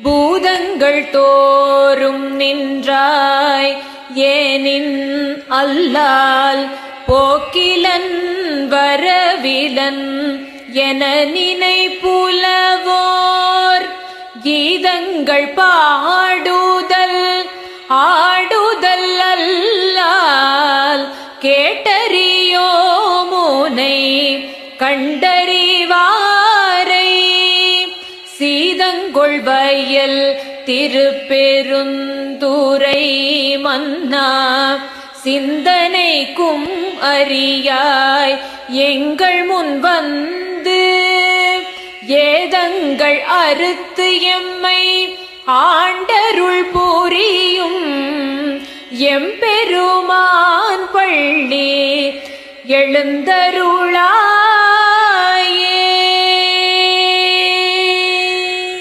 பூதங்கள் தோறும் நின்றாய் ஏனின் அல்லால் போக்கிலன் வரவிலன் என நினைப்புலவோர் கீதங்கள் பாடுதல் ஆடுதல் அல்லால் கேட்டறியோ முனை கண்டறிவாரை சீதங்கொள் வயல் திருப்பெருந்துறை மன்னா சிந்தனைக்கும் அறியாய் எங்கள் முன் வந்து ஏதங்கள் அறுத்து எம்மை ஆண்டருள் புரியும் எம்பெருமான் பள்ளி எழுந்தருளாய்.